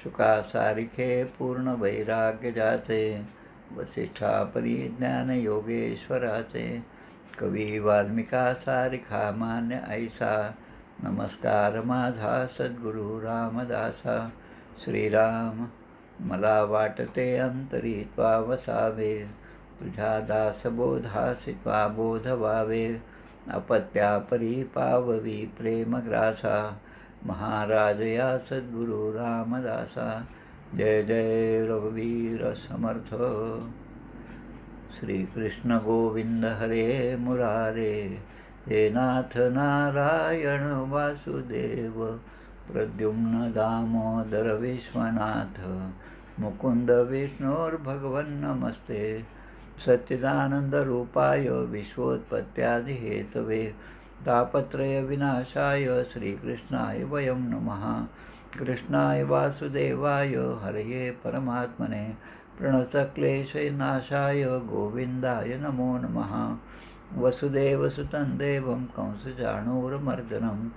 शुकासारिखे पूर्ण वैराग्य जाचे, वसिष्ठा परी ज्ञान योगेश्वराचे, कवी वाल्मिका सारिखा मान्य ऐसा, नमस्कार माझा सद्गुरु रामदासा. श्रीराम मला वाटते अंतरी त्वा वसावे, तुझ्या दासबोधासी त्वा बोध व्हावे, अपत्यापरी पाववी प्रेमग्रासा, महाराज या सद्गुरु रामदासा. जय जय रघुवीर समर्थ. श्रीकृष्ण गोविंद हरे मुरारे, हे नाथ नारायण वासुदेव, प्रद्युम्न दामोदर विश्वनाथ, मुकुंद विष्णुर्भगवन् नमस्ते. सच्चिदानंद रूपाय विश्वोत्पत्त्यादि हेतवे, तापत्रय विनाशाय श्रीकृष्णाय वयं नमः. कृष्णाय वासुदेवाय हरये परमात्मने, प्रणतक्लेशनाशाय गोविंदाय नमो नमः. वसुदेवसुतं देवं कंसचाणूरमर्दनं,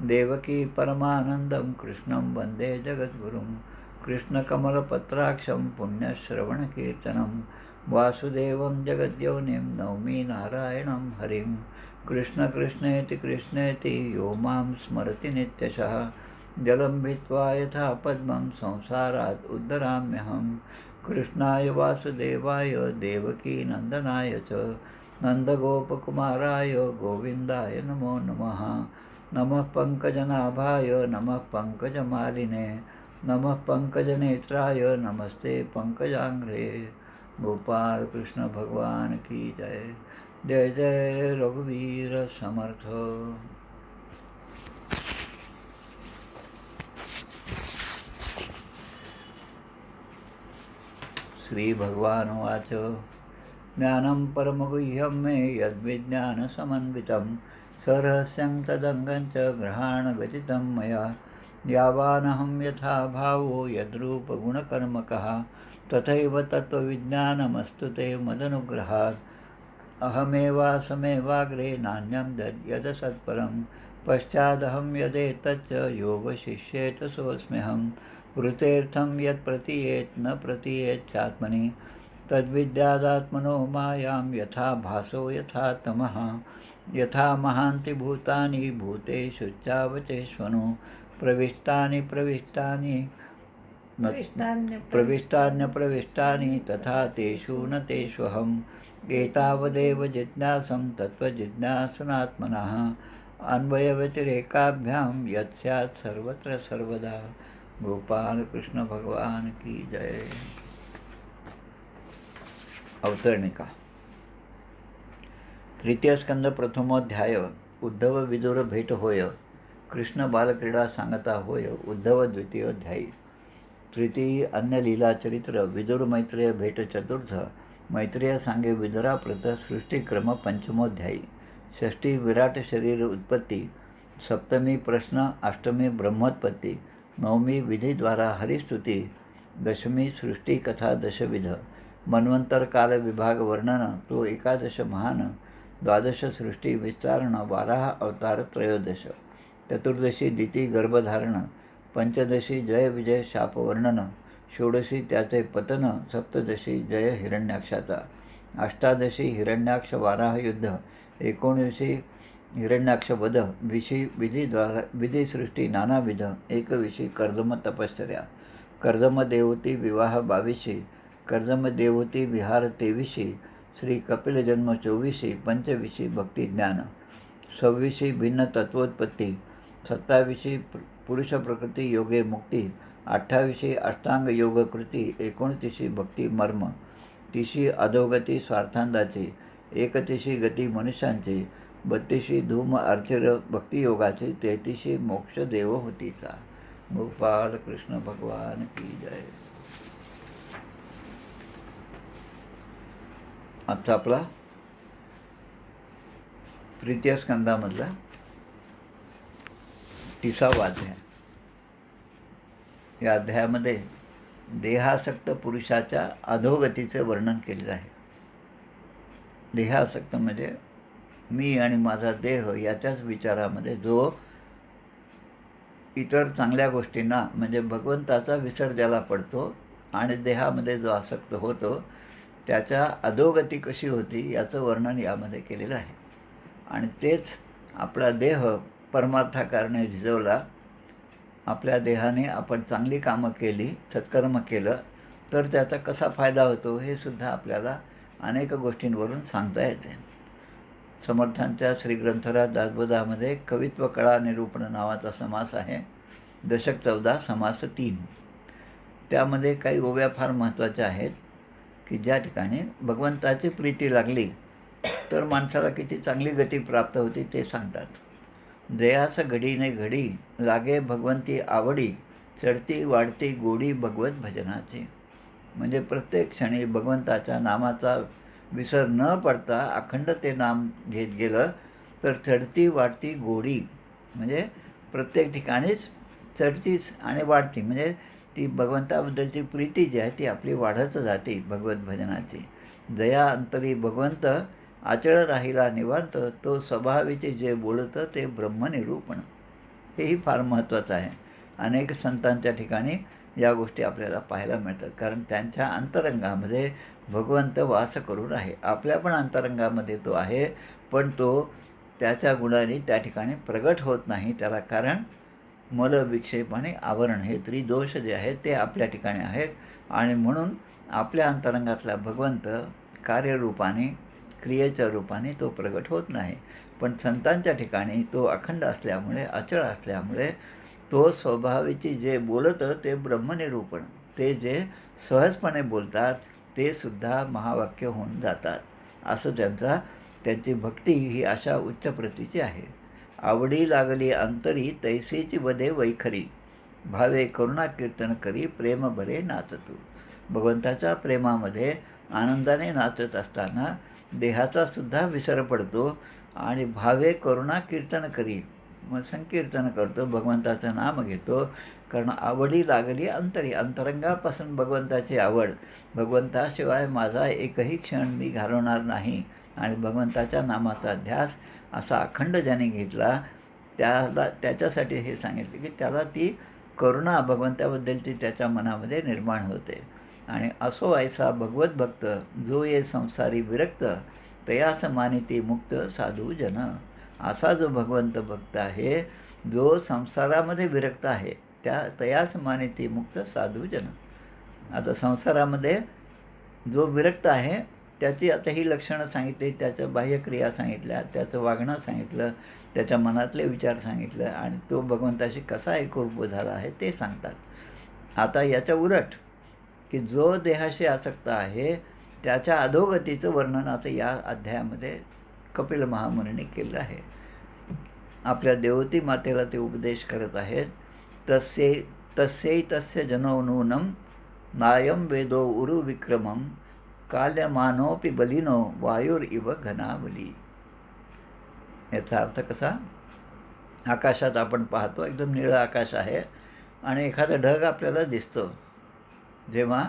देवकी परमानन्दं कृष्णं वन्दे जगद्गुरुं. कृष्णकमलपत्राक्षं पुण्यश्रवणकीर्तनं, वासुदेवं जगद्योनिं नौमि नारायणं हरिं. कृष्ण कृष्णेति कृष्णेति यो मां स्मरति नित्यशः, जलं भित्त्वा यथा पद्मं संसारात् उद्धराम्यहं. कृष्णाय वासुदेवाय देवकी नन्दनाय च, नन्दगोपकुमाराय गोविन्दाय नमो नमः. नमः पङ्कजनाभाय नमः पङ्कजमालिने, नमः पङ्कजनेत्राय नमस्ते पङ्कजाङ्घ्रे. गोपाल कृष्ण भगवान की जय. जय जय रघुवीर समर्थ. श्री भगवानुवाच, ज्ञानं परमगुह्यं मे यद्विज्ञानसमन्वितं, सरहस्यं तदङ्गं च ग्रहाणगतितं मया. यावानहं यथा भावो यद्रूपगुणकर्मकः, तथैव तत्त्वविज्ञानमस्तु ते मदनुग्रहात्. अहमेवासमेवाग्रे नान्यं यदसत्परं, पश्चादहं यदेतच्च योगशिष्येत सोऽस्म्यहं. वृतेर्थं यत्प्रतीयेत् न प्रतीयेच्चात्मनि, तद्विद्यादात्मनो मायां यथा भासो यथा तमः. यथा महान्ति भूतानि भूतेषुच्चावचेष्वनु, प्रविष्टान्यप्रविष्टानि तथा तेषु न तेष्वहम्. एतावदेव जिज्ञासं तत्त्वजिज्ञासनात्मनः, अन्वयव्यतिरेकाभ्यां यत् स्यात् सर्वत्र सर्वदा. गोपाल कृष्ण भगवान की जय. अवतरणिका. तृतीय स्कंद प्रथमोध्याय. उद्धव विदुर भेट होय. कृष्ण बालक्रीडा सांगता होय. उद्धव द्वितीयोध्यायी. तृतीय अन्य लीला चरित्र विदुर मैत्रेय भेट चतुर्थ. मैत्रेय सांगे विदुरा प्रत सृष्टिक्रम पंचमोध्यायी. षष्ठी विराट शरीर उत्पत्ति. सप्तमी प्रश्न. अष्टमी ब्रह्मोत्पत्ति. नवमी विधि द्वारा हरिस्तुति. दशमी सृष्टि कथा दशविध. मन्वंतर काल विभाग वर्णन तो एकादश महान. द्वादश सृष्टि विस्तारण वाराह अवतार त्रयोदश. चतुर्दशी दिती गर्भधारण. पंचदशी जय विजय शाप वर्णन. षोडशी त्याचे पतन. सप्तदशी जय हिरण्याक्षाचा. अष्टादशी हिरण्याक्ष वाराह युद्ध. एकोणविशी हिरण्याक्ष वध. विशी विधिसृष्टी नानाविध. एकविशी कर्दम तपश्चर्या. कर्दम देवती विवाह 22. कर्दम देवती विहार 23. श्री कपिल जन्म 24. पंचविशी भक्तिज्ञान. 26 भिन्न तत्वोत्पत्ती. 27 पुरुष प्रकृती योगे मुक्ती. 28 अष्टांग योग कृती. 29 भक्ती मर्म. 30 अधोगती स्वार्थांदाची. 31 गती मनुष्यांची. 32 धूम अर्चर भक्तियोगाची. 33 मोक्ष देवहूतीचा. गोपाल कृष्ण भगवान की जय. आजचा आपला तृतीय स्कंदामधला 30वा अध्याय. या अध्यायामध्ये देहासक्त पुरुषाच्या अधोगतीचे वर्णन केलेलं आहे. देहासक्त म्हणजे मी आणि माझा देह याच्याच विचारामध्ये जो इतर चांगल्या गोष्टींना म्हणजे भगवंताचा विसर ज्याला पडतो आणि देहामध्ये जो आसक्त होतो त्याच्या अधोगती कशी होती याचं वर्णन यामध्ये केलेलं आहे. आणि तेच आपला देह परमार्थाकारणे झिजवला, आपल्या देहाने आपण चांगली कामं केली, सत्कर्म केलं तर त्याचा कसा फायदा होतो हे सुद्धा आपल्याला अनेक गोष्टींवरून सांगता येते. समर्थांच्या श्रीग्रंथराज दासबोधामध्ये कवित्व कळा निरूपण नावाचा समास आहे. दशक 14 समास 3. त्यामध्ये काही ओव्या फार महत्त्वाच्या आहेत की ज्या ठिकाणी भगवंताची प्रीती लागली तर माणसाला किती चांगली गती प्राप्त होती ते सांगतात. जयास घडीने घडी लागे भगवंती आवडी, चढती वाढती गोडी भगवत भजनाची. म्हणजे प्रत्येक क्षणी भगवंताच्या नामाचा विसर न पडता अखंड ते नाम घेत गेलं तर चढती वाढती गोडी म्हणजे प्रत्येक ठिकाणीच चढतीच आणि वाढती म्हणजे ती भगवंताबद्दलची प्रीती जी आहे ती आपली वाढत जाते भगवत भजनाची. जया अंतरी भगवंत आचळ राहिला निवांत, तो स्वभावीचे जे बोलतं ते ब्रह्मनिरूपण. हेही फार महत्त्वाचं आहे. अनेक संतांच्या ठिकाणी या गोष्टी आपल्याला पाहायला मिळतात कारण त्यांच्या अंतरंगामध्ये भगवंत वास करून आहे. आपल्या पण अंतरंगामध्ये तो आहे पण तो त्याच्या गुणाने त्या ठिकाणी प्रगट होत नाही. त्याला कारण मल विक्षेप आणि आवरण हे त्रिदोष जे आहेत ते आपल्या ठिकाणी आहेत आणि म्हणून आपल्या अंतरंगातला भगवंत कार्यरूपाने क्रियेच्या रूपाने तो प्रगट होत नाही. पण संतांच्या ठिकाणी तो अखंड असल्यामुळे अचळ असल्यामुळे तो स्वभावाची जे बोलतं ते ब्रह्मनिरूपण, ते जे सहजपणे बोलतात ते सुद्धा महावाक्य होऊन जातात. असं त्यांची भक्ती ही अशा उच्च प्रतीची आहे. आवडी लागली अंतरी तैसेची वदे वैखरी, भावे करुणा कीर्तन करी प्रेम भरे नाचतू. भगवंताच्या प्रेमामध्ये आनंदाने नाचत असताना देहाचा सुद्धा विसर पडतो आणि भावे करुणा कीर्तन करी मग संकीर्तन करतो, भगवंताचं नाम घेतो. कारण आवडी लागली अंतरी, अंतरंगापासून भगवंताची आवड, भगवंताशिवाय माझा एकही क्षण मी घालवणार नाही आणि भगवंताच्या नामाचा ध्यास असा अखंड ज्याने घेतला त्याला त्याच्यासाठी हे सांगितले की त्याला ती करुणा भगवंताबद्दलची त्याच्या मनामध्ये निर्माण होते. आणि असो ऐसा भगवत भक्त जो ये संसारी विरक्त, तयास मानिती मुक्त साधू जन. असा जो भगवंत भक्त आहे जो संसारामध्ये विरक्त आहे त्या तयास मानिती मुक्त साधू जन. आता संसारामध्ये जो विरक्त आहे त्याची आता ही लक्षणं सांगितली, त्याचं बाह्यक्रिया सांगितल्या, त्याचं वागणं सांगितलं, त्याच्या मनातले विचार सांगितलं आणि तो भगवंताशी कसा एकरूप झाला आहे ते सांगतात. आता याच्या उलट की जो देहाशी आसक्त आहे त्याच्या अधोगतीचं वर्णन आता या अध्यायामध्ये कपिल महामुनीने केलं आहे. आपल्या देवती मातेला ते उपदेश करत आहेत. तस्यै तस्य जनो नूनम नायम वेदो उरु विक्रमम, काल्यमानोपि बलिनो वायुर इव घनावली. याचा अर्थ कसा? आकाशात आपण पाहतो एकदम निळं आकाश आहे आणि एखादा ढग आपल्याला दिसतो. जेव्हा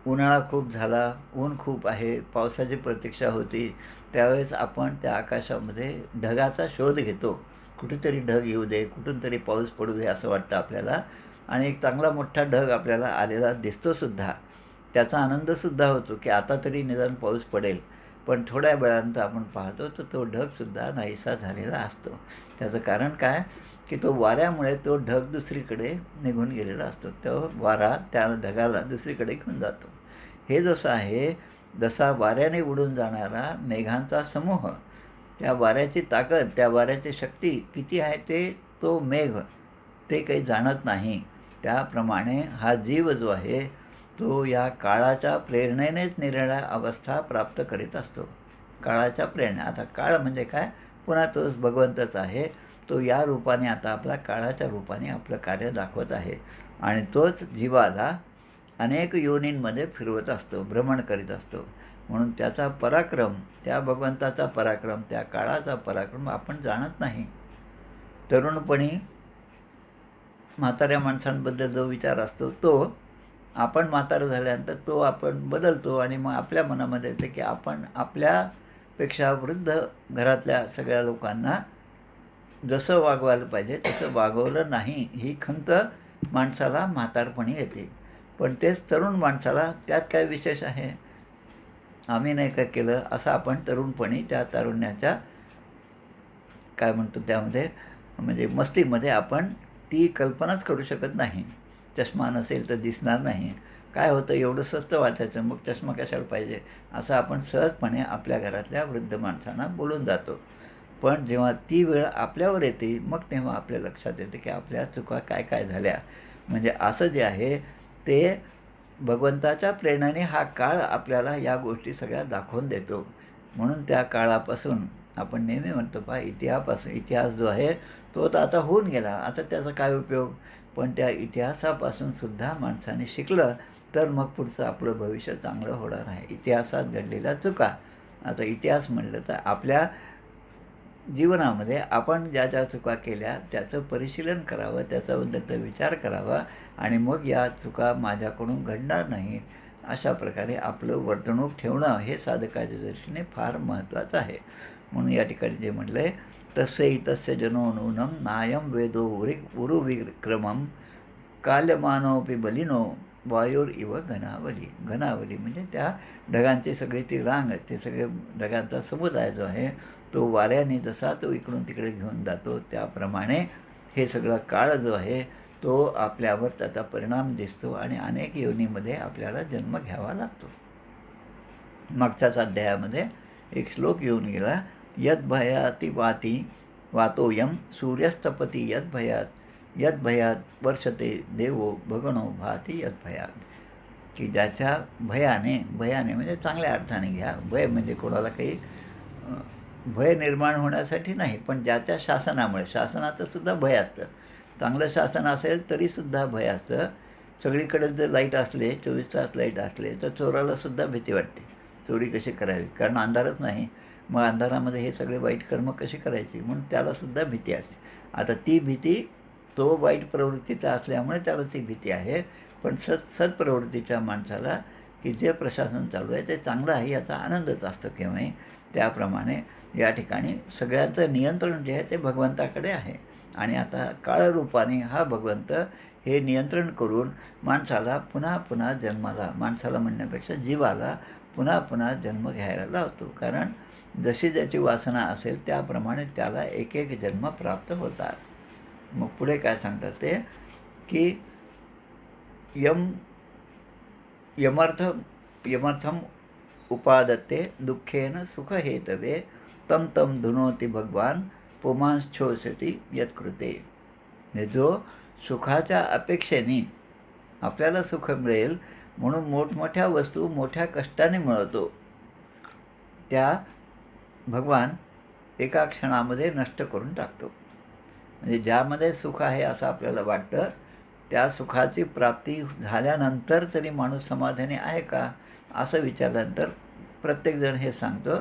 उन्हाळा खूप झाला, ऊन खूप आहे, पावसाची प्रतीक्षा होती, त्यावेळेस आपण त्या आकाशामध्ये ढगाचा शोध घेतो. कुठेतरी ढग येऊ दे, कुठून तरी पाऊस पडू दे असं वाटतं आपल्याला आणि एक चांगला मोठा ढग आपल्याला आलेला दिसतोसुद्धा. त्याचा आनंदसुद्धा होतो की आता तरी निदान पाऊस पडेल. पण थोड्या वेळानंतर आपण पाहतो तर तो ढगसुद्धा नाहीसा झालेला असतो. त्याचं कारण काय की तो वाऱ्यामुळे तो ढग दुसरीकडे निघून गेलेला असतो. तो वारा त्या ढगाला दुसरीकडे घेऊन जातो. हे जसं आहे, जसा वाऱ्याने उडून जाणारा मेघांचा समूह, त्या वाऱ्याची ताकद, त्या वाऱ्याची शक्ती किती आहे ते तो मेघ ते काही जाणत नाही. त्याप्रमाणे हा जीव जो आहे तो या काळाच्या प्रेरणेनेच निराळ्या अवस्था प्राप्त करीत असतो. काळाच्या प्रेरणा, आता काळ म्हणजे काय? पुन्हा तोच भगवंतच आहे. तो या रूपाने आता आपला काळाच्या रूपाने आपलं कार्य दाखवत आहे आणि तोच जीवाला अनेक योनींमध्ये फिरवत असतो, भ्रमण करीत असतो. म्हणून त्याचा पराक्रम, त्या भगवंताचा पराक्रम, त्या काळाचा पराक्रम आपण जाणत नाही. तरुणपणी म्हाताऱ्या माणसांबद्दल जो विचार असतो तो आपण म्हातारं झाल्यानंतर तो आपण बदलतो आणि मग आपल्या मनामध्ये येते की आपण आपल्यापेक्षा वृद्ध घरातल्या सगळ्या लोकांना जसं वागवायला पाहिजे तसं वागवलं नाही ही खंत माणसाला म्हातारपणी येते. पण तेच तरुण माणसाला त्यात काय विशेष आहे, आम्ही नाही का केलं, असं आपण तरुणपणी त्या तारुण्याच्या काय म्हणतो त्यामध्ये म्हणजे मस्तीमध्ये आपण ती कल्पनाच करू शकत नाही. चष्मा नसेल तर दिसणार नाही. काय होतं, एवढं स्वस्त वाचायचं, मग चष्मा कशाला पाहिजे, असं आपण सहजपणे आपल्या घरातल्या वृद्ध माणसांना बोलून जातो. पण जेव्हा ती वेळ आपल्यावर येते मग तेव्हा आपल्या लक्षात येते की आपल्या चुका काय काय झाल्या. म्हणजे असं जे आहे ते भगवंताच्या प्रेरणेने हा काळ आपल्याला या गोष्टी सगळ्या दाखवून देतो. म्हणून त्या काळापासून आपण नेहमी म्हणतो पहा, इतिहास जो आहे तो तर आता होऊन गेला, आता त्याचा काय उपयोग. पण त्या इतिहासापासून सुद्धा माणसाने शिकलं तर मग पुढचं आपलं भविष्य चांगलं होणार आहे. इतिहासात घडलेल्या चुका, आता इतिहास म्हणलं तर आपल्या जीवनामध्ये आपण ज्या ज्या चुका केल्या त्याचं परिशीलन करावं, त्याच्याबद्दलचा विचार करावा आणि मग या चुका माझ्याकडून घडणार नाही अशा प्रकारे आपलं वर्तणूक ठेवणं हे साधकाच्या दृष्टीने फार महत्त्वाचं आहे. म्हणून या ठिकाणी जे म्हटलं आहे, तस्य तस्य जनो नूनम नायम वेदो उरुविक्रमम कालमानोपि बलिनो वायोर इव घनावली. घनावली म्हणजे त्या ढगांची सगळी ती रांग, ते सगळे ढगांचा समुदाय जो आहे तो वाऱ्याने जसा तो इकडून तिकडे घेऊन जातो त्याप्रमाणे हे सगळं काळ जो आहे तो आपल्यावर त्याचा परिणाम दिसतो आणि अनेक योनीमध्ये आपल्याला जन्म घ्यावा लागतो. मागच्याच अध्यायामध्ये एक श्लोक येऊन गेला, यद्भयाति वाती वातोयम सूर्यस्तपती यद्भयात वर्षते देवो भगणो भाती यद्भयात. की ज्याच्या भयाने म्हणजे चांगल्या अर्थाने घ्या, भय म्हणजे कोणाला काही भय निर्माण होण्यासाठी नाही, पण ज्याच्या शासनामुळे, शासनाचं सुद्धा भय असतं. चांगलं शासन असेल तरीसुद्धा भय असतं. सगळीकडे जर लाईट असले, 24 तास लाईट असले तर चोरालासुद्धा भीती वाटते, चोरी कशी करावी, कारण अंधारच नाही. मग अंधारामध्ये हे सगळे वाईट कर्म कशी करायची, म्हणून त्यालासुद्धा भीती असते. आता ती भीती तो वाईट प्रवृत्तीचा असल्यामुळे त्याला ती भीती आहे. पण सत्प्रवृत्तीच्या माणसाला की जे प्रशासन चालू आहे ते चांगलं आहे याचा आनंदच असतो केव्हाही. त्याप्रमाणे या ठिकाणी सगळ्यांचं नियंत्रण जे आहे ते भगवंताकडे आहे आणि आता काळरूपाने हा भगवंत हे नियंत्रण करून माणसाला पुन्हा पुन्हा जन्माला, माणसाला म्हणण्यापेक्षा जीवाला पुन्हा पुन्हा जन्म घ्यायला लावतो. कारण जशी ज्याची वासना असेल त्याप्रमाणे त्याला एक एक जन्म प्राप्त होतात. मग पुढे काय सांगतात ते की यमर्थम उपादत्ते दुःखेन सुखहेतवे तम तम धुनोती भगवान पुमांश्छोषती यत्कृते. जो सुखाच्या अपेक्षेने आपल्याला सुख मिळेल म्हणून मोठमोठ्या वस्तू मोठ्या कष्टाने मिळवतो, त्या भगवान एका क्षणामध्ये नष्ट करून टाकतो. म्हणजे ज्यामध्ये सुख आहे असं आपल्याला वाटतं त्या सुखाची प्राप्ती झाल्यानंतर तरी माणूस समाधानी आहे का असं विचारल्यानंतर प्रत्येकजण हे सांगतो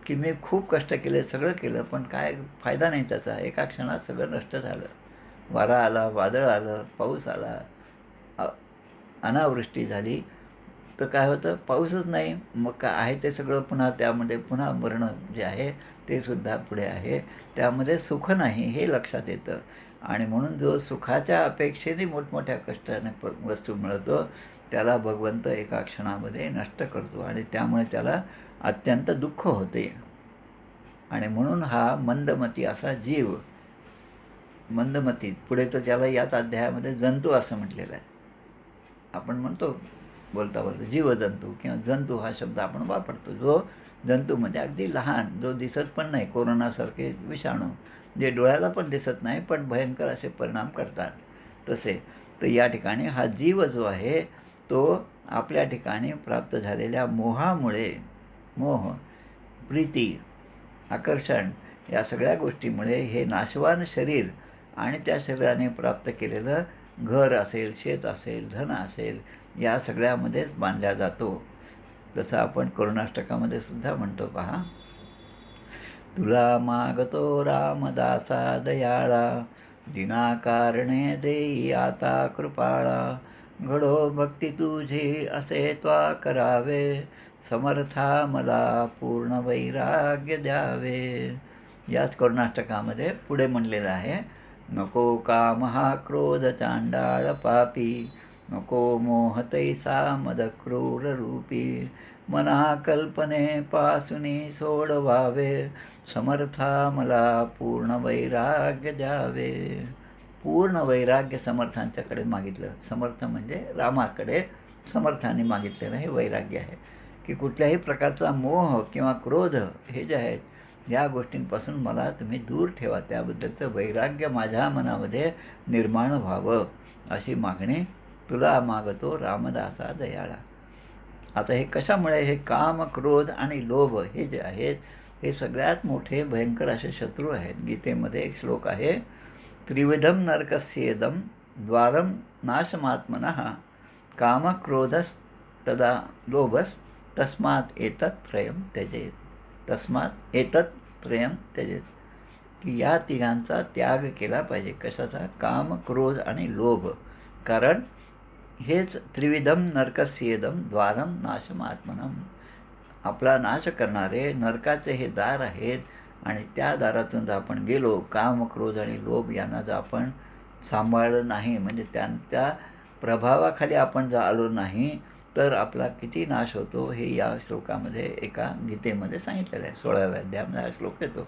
की मी खूप कष्ट केले, सगळं केलं, पण काय फायदा नाही त्याचा, एका क्षणात सगळं नष्ट झालं. वारा आला, वादळ आलं, पाऊस आला, अनावृष्टी झाली तर काय होतं, पाऊसच नाही, मग काय आहे ते सगळं पुन्हा त्यामध्ये पुन्हा मरण जे आहे ते सुद्धा पुढे आहे, त्यामध्ये सुख नाही हे लक्षात येतं. आणि म्हणून जो सुखाच्या अपेक्षेने मोठमोठ्या कष्टाने वस्तू मिळतो त्याला भगवंत एका क्षणामध्ये नष्ट करतो आणि त्यामुळे त्याला अत्यंत दुःख होते. आणि म्हणून हा मंदमती असा जीव, मंदमती पुढे तर त्याला याच अध्यायामध्ये जंतू असं म्हटलेलं आहे. आपण म्हणतो बोलता जीवजंतू किंवा जंतू हा शब्द आपण वापरतो. जो जंतू म्हणजे अगदी लहान, जो दिसत पण नाही, कोरोनासारखे विषाणू जे डोळ्याला पण दिसत नाही पण भयंकर असे परिणाम करतात तसे. तर या ठिकाणी हा जीव जो आहे तो आपल्या ठिकाणी प्राप्त झालेल्या मोहामुळे, मोह, प्रीती, आकर्षण या सगळ्या गोष्टीमुळे हे नाशवान शरीर आणि त्या शरीराने प्राप्त केलेलं घर असेल, शेत असेल, धन असेल या सगळ्यामध्येच बांधला जातो. जसं आपण करुणाष्टकामध्ये सुद्धा म्हणतो पहा, तुला मागतो रामदासा दयाळा, दिनाकारणे देई आता कृपाळा, घडो भक्ती तुझी असे त्वा करावे, समर्था मला पूर्ण वैराग्य द्यावे. याच करुणाष्टकामध्ये पुढे म्हणलेलं आहे, नको काम हा क्रोध चांडाळ पापी, नको मोह तैसा मद क्रूर रूपी, मना कल्पने पासुनी सोडवावे, समर्था मला पूर्ण वैराग्य द्यावे. पूर्ण वैराग्य समर्थांच्याकडे मागितलं. समर्थ म्हणजे रामाकडे समर्थांनी मागितलेलं हे वैराग्य आहे, की कुठल्याही प्रकारचा मोह किंवा क्रोध हे जे आहेत या गोष्टींपासून मला तुम्ही दूर ठेवा, त्याबद्दलचं वैराग्य माझ्या मनामध्ये निर्माण व्हावं, अशी मागणी तुला मागतो रामदासा दयाळा. आता हे कशामुळे, हे काम, क्रोध आणि लोभ हे जे आहेत हे सगळ्यात मोठे भयंकर असे शत्रू आहेत. गीतेमध्ये एक श्लोक आहे, त्रिविधम नरकस्येदम द्वारम नाशमात्मनः कामक्रोधस तदा लोभस तस्मात् एतत् त्रयं त्यजेत. तस्मात् एतत् त्रयं त्यजेत, की या तिघांचा त्याग केला पाहिजे. कशाचा? काम, क्रोध आणि लोभ. कारण हेच त्रिविधम नरकस्येदम द्वारम नाशमात्मनम, आपला नाश करणारे नरकाचे हे दार आहेत. आणि त्या दारातून जर आपण गेलो, काम, क्रोध आणि लोभ यांना जर आपण सांभाळलं नाही, म्हणजे त्यांच्या प्रभावाखाली आपण जर आलो नाही, तर आपला किती नाश होतो हे या श्लोकामध्ये एका गीतेमध्ये सांगितलेलं आहे. 16व्या अध्यायामध्ये हा श्लोक येतो.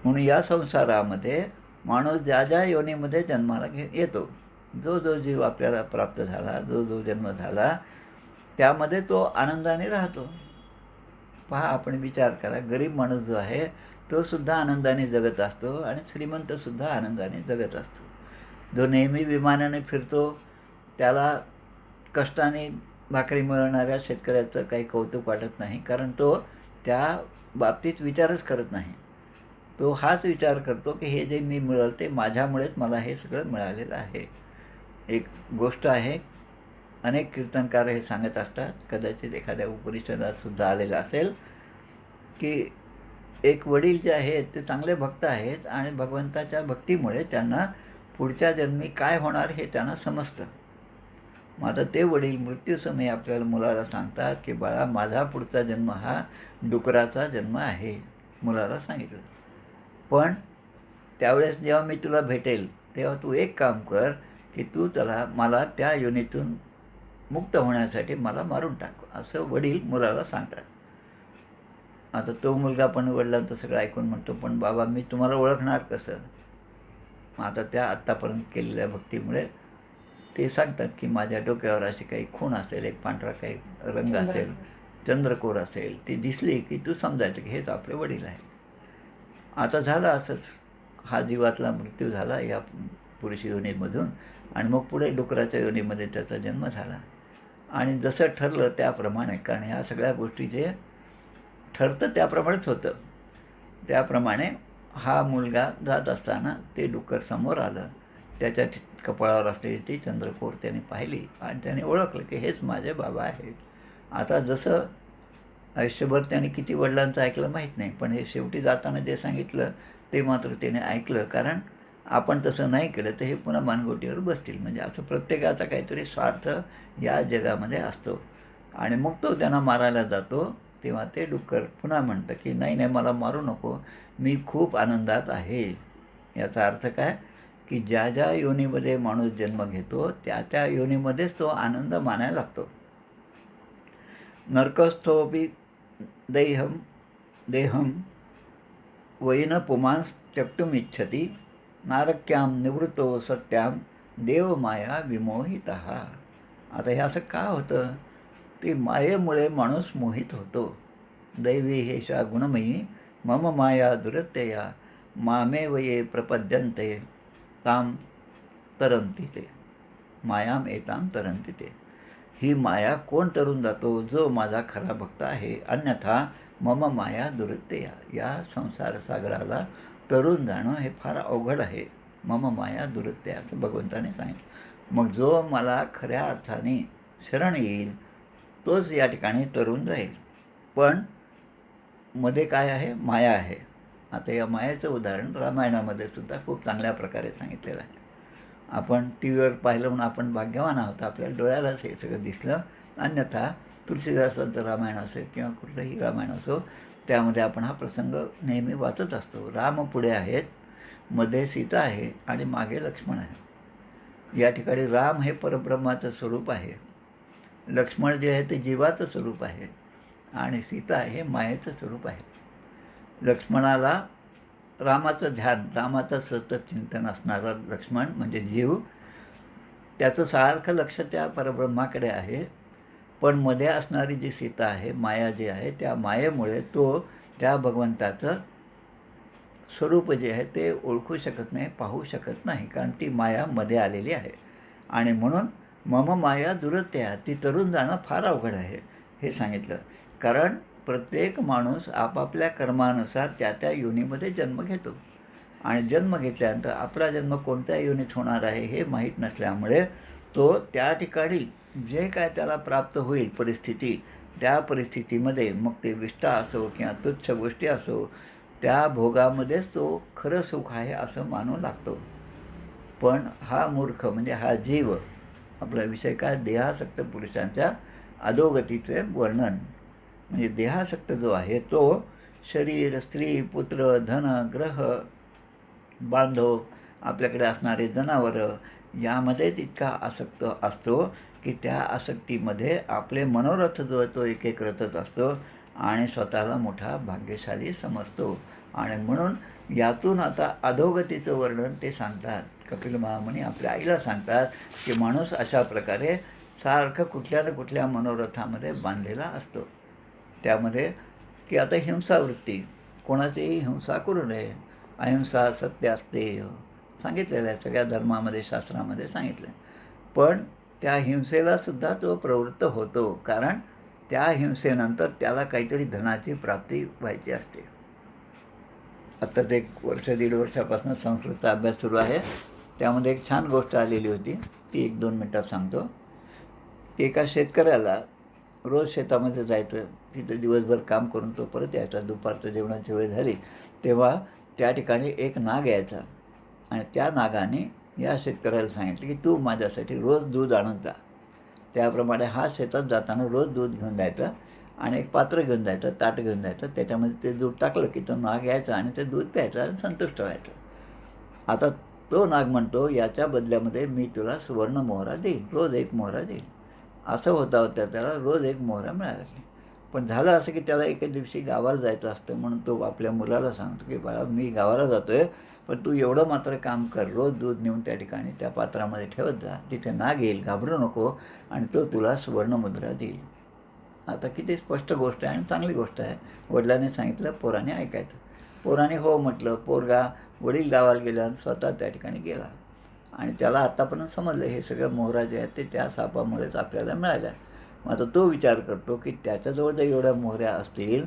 म्हणून या संसारामध्ये माणूस ज्या ज्या योनीमध्ये जन्माला येतो, जो जो जीव आपल्याला प्राप्त झाला, जो जो जन्म झाला, त्यामध्ये तो आनंदाने राहतो. पहा, आपण विचार करा, गरीब माणूस जो आहे तो सुद्धा आनंदाने जगत असतो आणि श्रीमंतसुद्धा आनंदाने जगत असतो. जो नेहमी विमानाने फिरतो त्याला कष्टाने भाकरी मिळवणाऱ्या शेतकऱ्याचं काही कौतुक वाटत नाही, कारण तो त्या बाबतीत विचारच करत नाही. तो हाच विचार करतो की हे जे मी मिळवलं ते माझ्यामुळेच मला हे सगळं मिळालेलं आहे. एक गोष्ट आहे, अनेक कीर्तनकार हे सांगत असतात, कदाचित एखाद्या उपनिषदात सुद्धा आलेलं असेल, की एक वडील जे आहेत ते चांगले भक्त आहेत आणि भगवंताच्या भक्तीमुळे त्यांना पुढच्या जन्मी काय होणार हे त्यांना समजतं. मग आता ते वडील मृत्यूसमयी आपल्याला मुलाला सांगतात की बाळा, माझा पुढचा जन्म हा डुकराचा जन्म आहे, मुलाला सांगितलं. पण त्यावेळेस जेव्हा मी तुला भेटेल तेव्हा तू एक काम कर, की तू मला त्या योनीतून मुक्त होण्यासाठी मला मारून टाक, असं वडील मुलाला सांगतात. आता तो मुलगा पण वडिलांचं सगळं ऐकून म्हणतो, पण बाबा मी तुम्हाला ओळखणार कसं? आता त्या आत्तापर्यंत केलेल्या भक्तीमुळे ते सांगतात की माझ्या डोक्यावर अशी काही खूण असेल, एक पांढरा काही रंग असेल, चंद्रकोर असेल, ती दिसली की तू समजायचं की हेच आपले वडील आहेत. आता झालं असंच, हा जीवातला मृत्यू झाला या पुरुष योनीमधून आणि मग पुढे डुकराच्या योनीमध्ये त्याचा जन्म झाला. आणि जसं ठरलं त्याप्रमाणे, कारण ह्या सगळ्या गोष्टी जे ठरतं त्याप्रमाणेच होतं, त्याप्रमाणे हा मुलगा जात असताना ते डुक्कर समोर आलं. त्याच्या कपाळावर असलेली ती चंद्रकोर त्याने पाहिली आणि त्याने ओळखलं की हेच माझे बाबा आहेत. आता जसं आयुष्यभर त्याने किती वडिलांचं ऐकलं माहीत नाही, पण हे शेवटी जाताना जे सांगितलं ते मात्र त्याने ऐकलं. कारण आपण तसं नाही केलं तर हे पुन्हा मानगोटीवर बसतील, म्हणजे असं प्रत्येकाचा काहीतरी स्वार्थ या जगामध्ये असतो. आणि मग तो त्यांना मारायला जातो, तेव्हा ते डुक्कर पुन्हा म्हणतं की नाही नाही, मला मारू नको, मी खूप आनंदात आहे. याचा अर्थ काय, की ज्या ज्या योनीमध्ये माणूस जन्म घेतो त्या त्या योनीमध्येच तो आनंद मानायला लागतो. नरकस्थोपि देहम वैन पुमांस त्यक्तुमिच्छति, नारक्यां निवृत्तो सत्यां देवमाया विमोहितः. आता हे असं का होतं? ते मायेमुळे माणूस मोहित होतो. दैवी हेषा गुणमयी मम माया दुरत्यया, मामेव ये प्रपद्यन्ते ताम तरन्ति ते, मायाम एताम तरन्ति ते. ही माया कोण तरून जातो? जो माझा खरा भक्त आहे. अन्यथा मम माया दुरत्यया, या संसार सागराला तरून जाणं हे फार अवघड आहे. मम माया दुरत्यया असं भगवंताने सांगितलं. मग जो मला खऱ्या अर्थाने शरण येईल तोच या ठिकाणी तरून जाईल. पण मध्ये काय आहे? माया आहे. आता या मायेचं उदाहरण रामायणामध्ये सुद्धा खूप चांगल्या प्रकारे सांगितलेलं आहे. आपण टी व्हीवर पाहिलं म्हणून आपण भाग्यवान आहोत, आपल्या डोळ्यालाच हे सगळं दिसलं. अन्यथा तुलसीदासांचं रामायण असेल किंवा कुठलंही रामायण असो, त्यामध्ये आपण हा प्रसंग नेहमी वाचत असतो. राम पुढे आहेत, मध्ये सीता आहे आणि मागे लक्ष्मण आहे. या ठिकाणी राम हे परब्रह्माचं स्वरूप आहे, लक्ष्मण जे आहे ते जीवाचं स्वरूप आहे आणि सीता हे मायेचं स्वरूप आहे. लक्ष्मणाला रामाचं ध्यान, रामाचं सतत चिंतन असणारा लक्ष्मण म्हणजे जीव, त्याचं सारखं लक्ष त्या परब्रह्माकडे आहे. पण मध्ये असणारी जी सीता आहे, माया जी आहे, त्या मायेमुळे तो त्या भगवंताचं स्वरूप जे आहे ते ओळखू शकत नाही, पाहू शकत नाही, कारण ती माया मध्ये आलेली आहे. आणि म्हणून मम माया दुरत्या, ती तरुण जाणं फार अवघड आहे हे सांगितलं. कारण प्रत्येक माणूस आपापल्या कर्मानुसार त्या त्या योनीमध्ये जन्म घेतो आणि जन्म घेतल्यानंतर आपला जन्म कोणत्या योनीत होणार आहे हे माहीत नसल्यामुळे तो त्या ठिकाणी जे काय त्याला प्राप्त होईल परिस्थिती, त्या परिस्थितीमध्ये मग ते विष्ठा असो किंवा तुच्छ गोष्टी असो, त्या भोगामध्येच तो खरं सुख आहे असं मानू लागतो. पण हा मूर्ख म्हणजे हा जीव, आपला विषय काय, देहासक्त पुरुषांच्या अधोगतीचे वर्णन. म्हणजे देहासक्त जो आहे तो शरीर, स्त्री, पुत्र, धन, ग्रह, बांधव, आपल्याकडे असणारे जनावरं यामध्येच इतका आसक्त असतो की त्या आसक्तीमध्ये आपले मनोरथ जो आहे तो एक एक रचत असतो आणि स्वतःला मोठा भाग्यशाली समजतो. आणि म्हणून यातून आता अधोगतीचं वर्णन ते सांगतात. कपिल महामुनी आपल्या आईला सांगतात की माणूस अशा प्रकारे सारखं कुठल्या ना कुठल्या मनोरथामध्ये बांधलेला असतो. त्यामध्ये की आता हिंसावृत्ती, कोणाचीही हिंसा करू नये, अहिंसा सत्य असते सांगितलेलं आहे, सगळ्या धर्मामध्ये शास्त्रामध्ये सांगितलं आहे. पण त्या हिंसेला सुद्धा तो प्रवृत्त होतो, कारण त्या हिंसेनंतर त्याला काहीतरी धनाची प्राप्ती व्हायची असते. आता ते 1-1.5 वर्षापासून संस्कृतचा अभ्यास सुरू आहे. त्यामध्ये एक छान गोष्ट आलेली होती, ती 1-2 मिनटात सांगतो. की एका शेतकऱ्याला रोज शेतामध्ये जायचं, तिथं दिवसभर काम करून तो परत यायचा. दुपारचं जेवणाची वेळ झाली तेव्हा त्या ठिकाणी एक नाग यायचा आणि त्या नागाने या शेतकऱ्याला सांगितलं की तू माझ्यासाठी रोज दूध आणत जा. त्याप्रमाणे हा शेतात जाताना रोज दूध घेऊन जायचा आणि एक पात्र घेऊन जायचं, ताट घेऊन जायचं. त्याच्यामध्ये ते दूध टाकलं की तो नाग यायचा आणि ते दूध प्यायचं आणि संतुष्ट व्हायचं. आता तो नाग म्हणतो, याच्या बदल्यामध्ये मी तुला सुवर्ण मोहरा देईन, रोज एक मोहरा देईन. असं होता त्याला रोज एक मोहरा मिळाला. पण झालं असं की त्याला एके दिवशी गावाला जायचं असतं, म्हणून तो आपल्या मुलाला सांगतो की बाळा मी गावाला जातो आहे, पण तू एवढं मात्र काम कर, रोज दूध नेऊन त्या ठिकाणी त्या पात्रामध्ये ठेवत जा, तिथे नाग येईल, घाबरू नको आणि तो तुला सुवर्णमुद्रा देईल. आता किती स्पष्ट गोष्ट आहे आणि चांगली गोष्ट आहे. वडिलांनी सांगितलं, पोराने ऐकायचं. पोराने हो म्हटलं. पोरगा वडील गावाला गेला आणि स्वतः त्या ठिकाणी गेला आणि त्याला आत्तापर्यंत समजलं हे सगळं मोहरा जे आहेत ते त्या सापामुळेच आपल्याला मिळाल्या. मग आता तो विचार करतो की त्याच्याजवळ जर एवढ्या मोहऱ्या असतील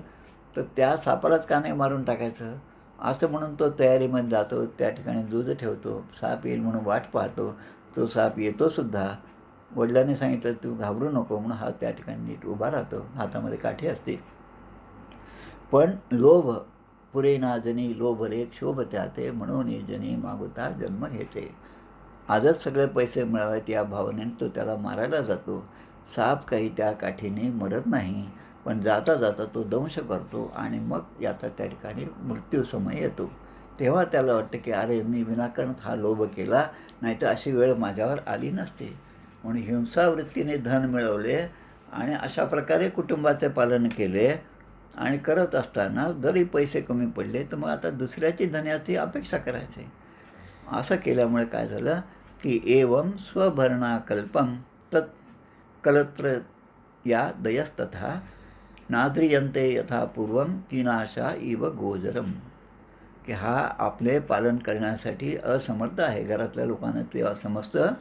तर त्या सापालाच का नाही मारून टाकायचं, असं म्हणून तो तयारीमध्ये जातो. त्या ठिकाणी दूध ठेवतो, साप येईल म्हणून वाट पाहतो. तो साप येतोसुद्धा. वडिलांनी सांगितलं तू घाबरू नको म्हणून हा त्या ठिकाणी नीट उभा राहतो, हातामध्ये काठी असते. पण लोभ पुरेना जनी लोभरे क्षोभ त्याते, म्हणून जनी मागुता जन्म घेते. आजच सगळे पैसे मिळवावेत या भावनेने तो त्याला मारायला जातो. साप काही त्या काठीने मरत नाही, पण जाता जाता तो दंश करतो आणि मग याचा त्या ठिकाणी मृत्यूसमय येतो. तेव्हा त्याला वाटतं की अरे मी विनाकारण हा लोभ केला, नाहीतर अशी वेळ माझ्यावर आली नसते. म्हणून हिंसावृत्तीने धन मिळवले आणि अशा प्रकारे कुटुंबाचे पालन केले आणि करत असताना जरी पैसे कमी पडले तर मग आता दुसऱ्याची धन्याची अपेक्षा करायची. असं केल्यामुळे काय झालं की एवं स्वभरणाकल्पं तत् कलत्र या दयस्तथा नाद्रियन्ते यथा पूर्वं कीनाशा इव गोचरम, की हा आपले पालन करण्यासाठी असमर्थ आहे. घरातल्या लोकांना तेव्हा समजतं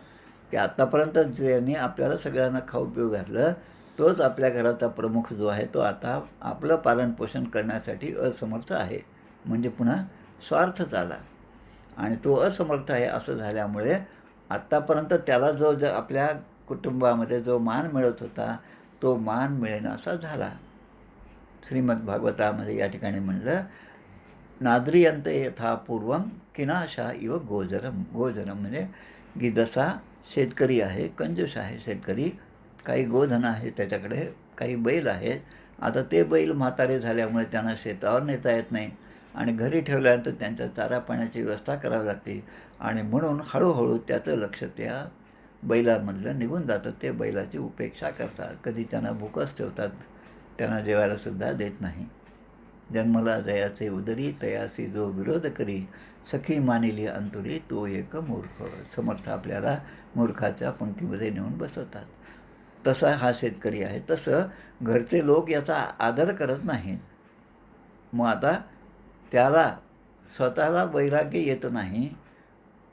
की आत्तापर्यंत ज्यांनी आपल्याला सगळ्यांना खाऊ पिऊ घातलं तोच आपल्या घराचा प्रमुख जो आहे तो आता आपलं पालनपोषण करण्यासाठी असमर्थ आहे. म्हणजे पुन्हा स्वार्थच आला आणि तो असमर्थ आहे असं झाल्यामुळे आत्तापर्यंत त्याला जो आपल्या कुटुंबामध्ये जो मान मिळत होता तो मान मिळेनासा झाला. श्रीमद भागवतामध्ये या ठिकाणी म्हणलं नाद्रियन्ते यथा पूर्वं किनाशा इव गोचरम. गोचरम म्हणजे की जसा शेतकरी आहे, कंजूस आहे शेतकरी, काही गोधन आहे त्याच्याकडे, काही बैल आहेत आता ते बैल म्हातारे झाल्यामुळे त्यांना शेतावर नेता येत नाही आणि घरी ठेवल्यानंतर त्यांच्या चारा पाण्याची व्यवस्था करावी लागते आणि म्हणून हळूहळू त्याचं लक्ष त्या बैलामधलं निघून जातं. ते बैलाची उपेक्षा करतात, कधी त्यांना भूकच ठेवतात, त्यांना जेवायलासुद्धा देत नाही. जन्मला जयाचे उदरी तयासी जो विरोध करी सखी मानिली अंतुरी तो एक मूर्ख. समर्थ आपल्याला मूर्खाच्या पंक्तीमध्ये नेऊन बसवतात. तसा हा शेतकरी आहे. तसं घरचे लोक याचा आदर करत नाहीत. मग आता त्याला स्वतःला वैराग्य येत नाही.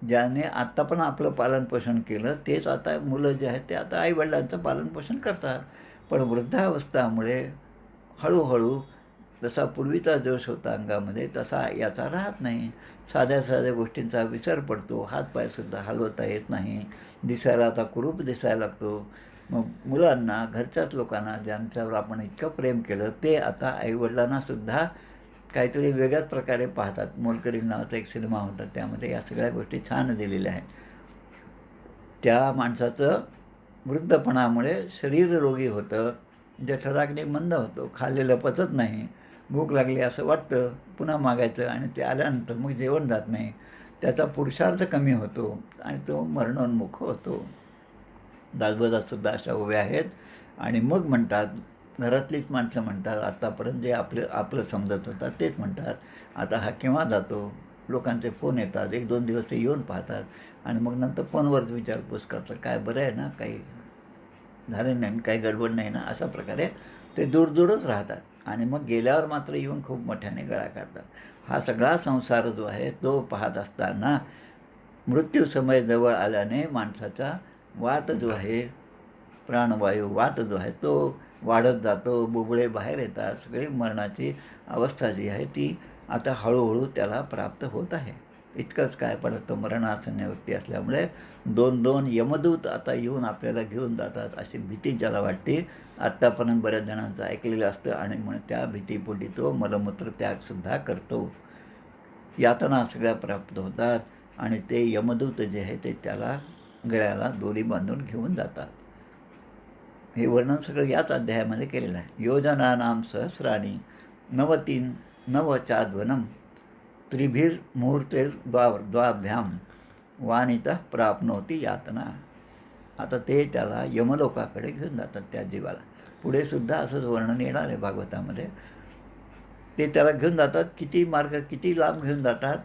ज्याने आत्ता पण आपलं पालनपोषण केलं तेच आता मुलं जे आहेत ते आता आईवडिलांचं पालनपोषण करतात. पण वृद्धावस्थामुळे हळूहळू जसा पूर्वीचा जोश होता अंगामध्ये तसा याचा राहत नाही. साध्या साध्या गोष्टींचा विसर पडतो. हातपायसुद्धा हलवता येत नाही. दिसायला आता कुरूप दिसायला लागतो. मग मुलांना, घरच्याच लोकांना ज्यांच्यावर आपण इतकं प्रेम केलं ते आता आईवडिलांनासुद्धा काहीतरी वेगळ्याच प्रकारे पाहतात. मोलकरीण नावाचा एक सिनेमा होता, त्यामध्ये या सगळ्या गोष्टी छान दिलेल्या आहेत. त्या माणसाचं वृद्धपणामुळे शरीर रोगी होतं, जठराग्नी मंद होतो, खाल्लेलं पचत नाही, भूक लागली असं वाटतं, पुन्हा मागायचं आणि ते आल्यानंतर मग जेवण जात नाही. त्याचा पुरुषार्थ कमी होतो आणि तो मरणोन्मुख होतो. दासबोधातसुद्धा अशा उभ्या आहेत आणि मग म्हणतात, घरातलीच माणसं म्हणतात, आत्तापर्यंत जे आपलं समजत होतं तेच म्हणतात, आता हा केव्हा जातो. लोकांचे फोन येतात, 1-2 दिवस ते येऊन पाहतात आणि मग नंतर फोनवरच विचारपूस करतात, काय बरं आहे ना, काही झालं नाही, काही गडबड नाही ना, अशा प्रकारे ते दूरच राहतात आणि मग गेल्यावर मात्र येऊन खूप मोठ्याने गळा काढतात. हा सगळा संसार जो आहे तो पाहत असताना मृत्यू समय जवळ आल्याने माणसाचा वात जो आहे, प्राणवायू वात जो आहे तो वाढत जातो, बुबुळे बाहेर येतात, सगळी मरणाची अवस्था जी आहे ती आता हळूहळू त्याला प्राप्त होत आहे. इतकंच काय, पण तो मरणासन्न व्यक्ती असल्यामुळे 2-2 यमदूत आता येऊन आपल्याला घेऊन जातात अशी भीती ज्याला वाटते. आत्तापर्यंत बऱ्याच जणांचं ऐकलेलं असतं आणि म्हणून त्या भीतीपोटी तो मलमूत्र त्यागसुद्धा करतो. यातना सगळ्या प्राप्त होतात आणि ते यमदूत जे आहे ते त्याला गळ्याला दोरी बांधून घेऊन जातात. हे वर्णन सगळं याच अध्यायामध्ये केलेलं आहे. योजनानां सहस्राणि नवतीन नवचाध्वनं त्रिभिर्मुहूर्तैर्द्वाभ्यां वानितः प्राप्नोति यातना. आता ते त्याला यमलोकाकडे घेऊन जातात त्या जीवाला. पुढे सुद्धा असंच वर्णन येणार आहे भागवतामध्ये. ते त्याला घेऊन जातात. किती मार्ग, किती लांब घेऊन जातात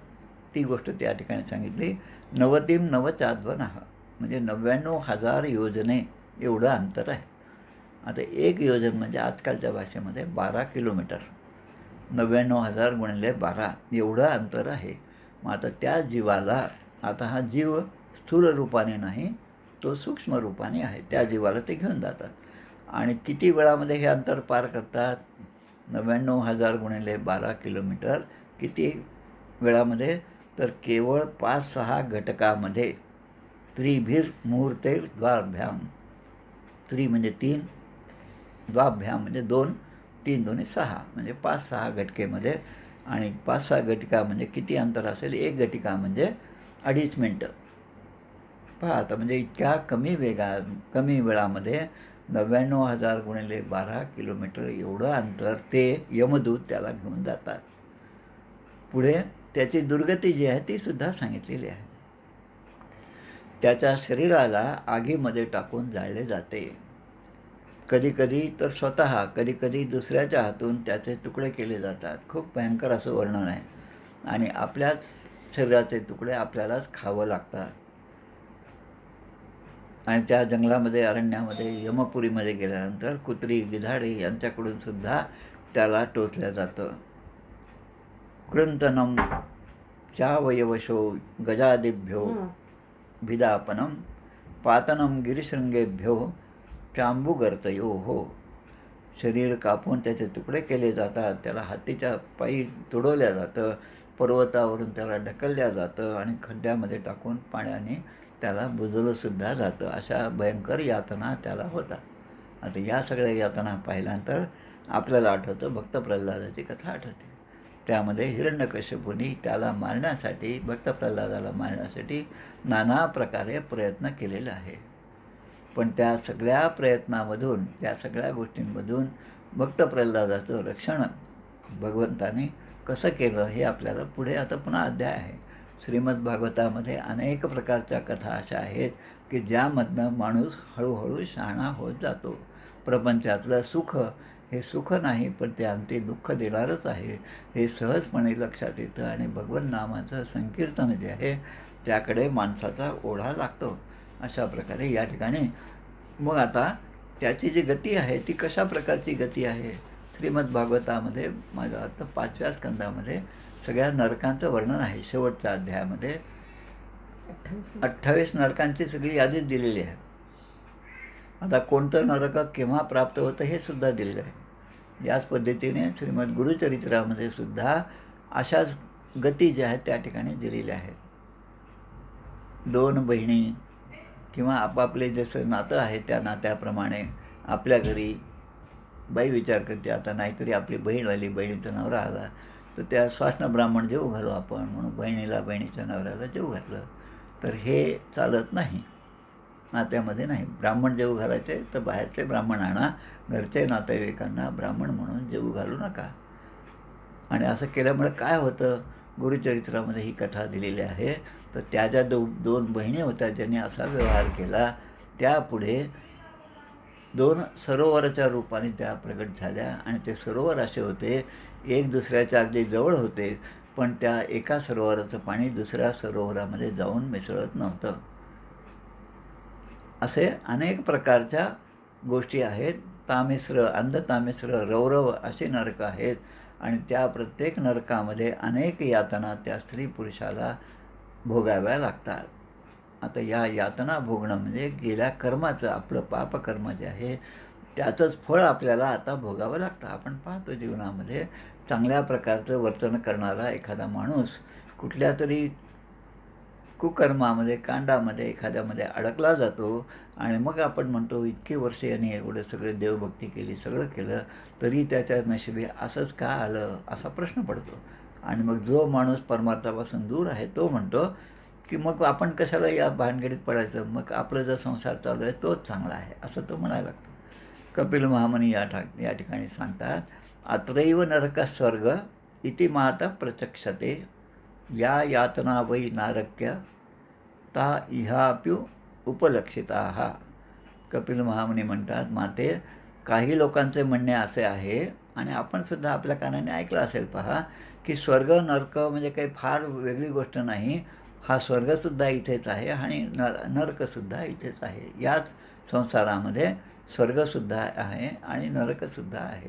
ती गोष्ट त्या ठिकाणी सांगितली. नवतीम नवचाध्वनः म्हणजे 99,000 योजने एवढं अंतर आहे. आता एक योजन म्हणजे आजकालच्या भाषेमध्ये 12 किलोमीटर. 99,000 गुणिले 12 एवढं अंतर आहे. मग आता त्या जीवाला, आता हा जीव स्थूल रूपाने नाही, तो सूक्ष्म रूपाने आहे. त्या जीवाला ते घेऊन जातात आणि किती वेळामध्ये हे अंतर पार करतात. 99,000 गुणिले 12 किलोमीटर किती वेळामध्ये, तर केवळ 5-6 घटकामध्ये. त्रिभिर्मुहूर्तैर्द्वाभ्यां, त्रि म्हणजे 3, द्वाभ्याम म्हणजे 2, 3 दोन्ही 6 म्हणजे 5-6 घटकेमध्ये. आणि 5-6 घटिका म्हणजे किती अंतर असेल, एक घटिका म्हणजे 2.5 मिनटं. पहा आता, म्हणजे इतक्या कमी वेळामध्ये 99,000 गुणिले 12 किलोमीटर एवढं अंतर ते यमदूत त्याला घेऊन जातात. पुढे त्याची दुर्गती जी आहे ती सुद्धा सांगितलेली आहे. त्याच्या शरीराला आगीमध्ये टाकून जाळले जाते. कधीकधी तर स्वतः, कधीकधी दुसऱ्याच्या हातून त्याचे तुकडे केले जातात. खूप भयंकर असं वर्णन आहे. आणि आपल्याच शरीराचे तुकडे आपल्यालाच खावं लागतात. आणि त्या जंगलामध्ये, अरण्यामध्ये, यमपुरीमध्ये गेल्यानंतर कुत्री, गिधाडे यांच्याकडून सुद्धा त्याला टोचलं जातं. कृंतनम चावयवशो गजादिभ्यो भिदापनम पातनम गिरिशृंगेभ्यो चांबुगर्तयो हो. शरीर कापून त्याचे तुकडे केले जातात. त्याला हत्तीच्या पायी तुडवल्या जातं. पर्वतावरून त्याला ढकलल्या जातं आणि खड्ड्यामध्ये टाकून पाण्याने त्याला बुजवलंसुद्धा जातं. अशा भयंकर यातना त्याला होतात. आता या सगळ्या यातना पाहिल्यानंतर आपल्याला आठवतं, भक्त प्रल्हादाची कथा आठवते. त्यामध्ये हिरण्यकश्यपूने त्याला मारण्यासाठी, भक्त प्रल्हादाला मारण्यासाठी नाना प्रकारे प्रयत्न केलेला आहे. पण त्या सगळ्या प्रयत्नामधून, त्या सगळ्या गोष्टींमधून भक्त प्रल्हादाचं रक्षण भगवंताने कसं केलं हे आपल्याला पुढे आता पुन्हा अध्याय आहे. श्रीमद भागवतामध्ये अनेक प्रकारच्या कथा अशा आहेत की ज्यामधनं माणूस हळूहळू शहाणा होत जातो. प्रपंचातलं सुख हे सुख नाही, पण ते अंती दुःख देणारच आहे हे सहजपणे लक्षात येतं आणि भगवन नामाचं संकीर्तन जे आहे त्याकडे माणसाचा ओढा लागतो. अशा प्रकारे या ठिकाणी मग आता त्याची जी गती आहे ती कशा प्रकारची गती आहे. श्रीमद भागवतामध्ये माझं आता 5व्या स्कंदामध्ये सगळ्या नरकांचं वर्णन आहे. शेवटच्या अध्यायामध्ये 28 नरकांची सगळी यादीच दिलेली आहे. आता कोणतं नरक केव्हा प्राप्त होतं हे सुद्धा दिलेलं आहे. याच पद्धतीने श्रीमद गुरुचरित्रामध्ये सुद्धा अशाच गती ज्या आहेत त्या ठिकाणी दिलेल्या आहेत. 2 बहिणी किंवा आपापले जसं नातं आहे त्या नात्याप्रमाणे आपल्या घरी बाई विचार करते आता नाहीतरी आपली बहीण आली, बहिणीचा नवरा आला तर त्या स्वाष्ण ब्राह्मण जेवू घालू आपण, म्हणून बहिणीला बहिणीच्या नवऱ्याला जेवू घातलं. तर हे चालत नाही, नात्यामध्ये नाही. ब्राह्मण जेवू घालायचे तर बाहेरचे ब्राह्मण आणा, घरचे नातेवाईकांना ब्राह्मण म्हणून जेवू घालू नका. आणि असं केल्यामुळे काय होतं, गुरुचरित्रामध्ये ही कथा दिलेली आहे. तर त्या ज्या 2 बहिणी होत्या ज्यांनी असा व्यवहार केला त्यापुढे 2 सरोवराच्या रूपाने त्या प्रगट झाल्या. आणि ते सरोवर असे होते एक दुसऱ्याच्या अगदी जवळ होते, पण त्या एका सरोवराचं पाणी दुसऱ्या सरोवरामध्ये जाऊन मिसळत नव्हतं. असे अनेक प्रकारच्या गोष्टी आहेत. तामिश्र, अंधतामिश्र, रौरव असे नरक आहेत आणि त्या प्रत्येक नरकामध्ये अनेक यातना त्या स्त्री पुरुषाला भोगाव्या लागतात. आता या यातना भोगणं म्हणजे गेल्या कर्माचं, आपलं पापकर्म जे आहे त्याचंच फळ आपल्याला आता भोगावं लागतं. आपण पाहतो जीवनामध्ये चांगल्या प्रकारचं वर्तन करणारा एखादा माणूस कुठल्या तरी कुकर्मामध्ये, कांडामध्ये एखाद्यामध्ये अडकला जातो आणि मग आपण म्हणतो इतकी वर्षे यांनी एवढं सगळं देवभक्ती केली, सगळं केलं, तरी त्याच्या नशिबी असंच का आलं असा प्रश्न पडतो. आणि मग जो माणूस परमार्थापासून दूर आहे तो म्हणतो की मग आपण कशाला या भानगडीत पडायचं, मग आपलं जो संसार चालू आहे तोच चांगला आहे असं तो म्हणायला लागतो. कपिल महामुनी या ठिकाणी सांगतात, अत्रैव नरक स्वर्ग इति माता प्रचक्षते या यातना वै नारक्य ता इहाप्यु उपलक्षिता. कपिल महामुनी म्हणतात, माते काही लोकांचे म्हणणे असे आहे आणि आपण सुद्धा आपल्या कानाने ऐकलं असेल पहा की स्वर्ग नरक म्हणजे काही फार वेगळी गोष्ट नाही. हा स्वर्गसुद्धा इथेच आहे आणि नरकसुद्धा इथेच आहे. याच संसारामध्ये स्वर्गसुद्धा आहे आणि नरकसुद्धा आहे.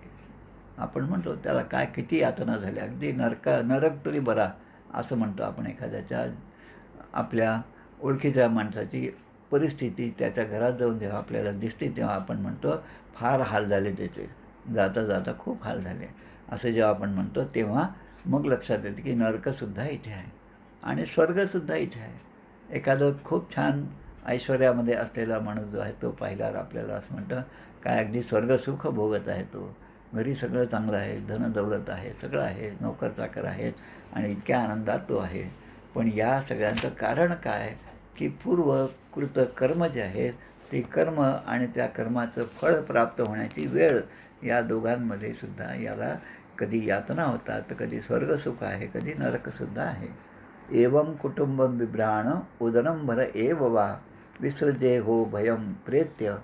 आपण म्हणतो त्याला काय किती यातना झाल्या, अगदी नरक तरी बरा असं म्हणतो आपण एखाद्याच्या आपल्या ओळखीच्या माणसाची परिस्थिती त्याच्या घरात जाऊन जेव्हा आपल्याला दिसते तेव्हा आपण म्हणतो फार हाल झाले त्याचे, जाता जाता खूप हाल झाले असं जेव्हा आपण म्हणतो तेव्हा मग लक्षात येतं की नरकसुद्धा इथे आहे आणि स्वर्गसुद्धा इथे आहे. एखादं खूप छान ऐश्वर्यामध्ये असलेला माणूस जो आहे तो पाहिल्यावर आपल्याला असं म्हणतं काय अगदी स्वर्गसुख भोगत आहे तो, घरी सगळं चांगलं आहे, धनदौलत आहे, सगळं आहे, नोकर चाकर आहेत आणि इतक्या आनंदात तो आहे. पण या सगळ्यांचं कारण काय की पूर्वकृत कर्म जे आहेत ते कर्म आणि त्या कर्माचं फळ प्राप्त होण्याची वेळ या दोघांमध्ये सुद्धा याला कधी यातना होतात तर कधी स्वर्गसुख आहे, कधी नरकसुद्धा आहे. एवं कुटुंबं बिभ्राण उदरंभर एव वा विसृजे हो भयं प्रेत्य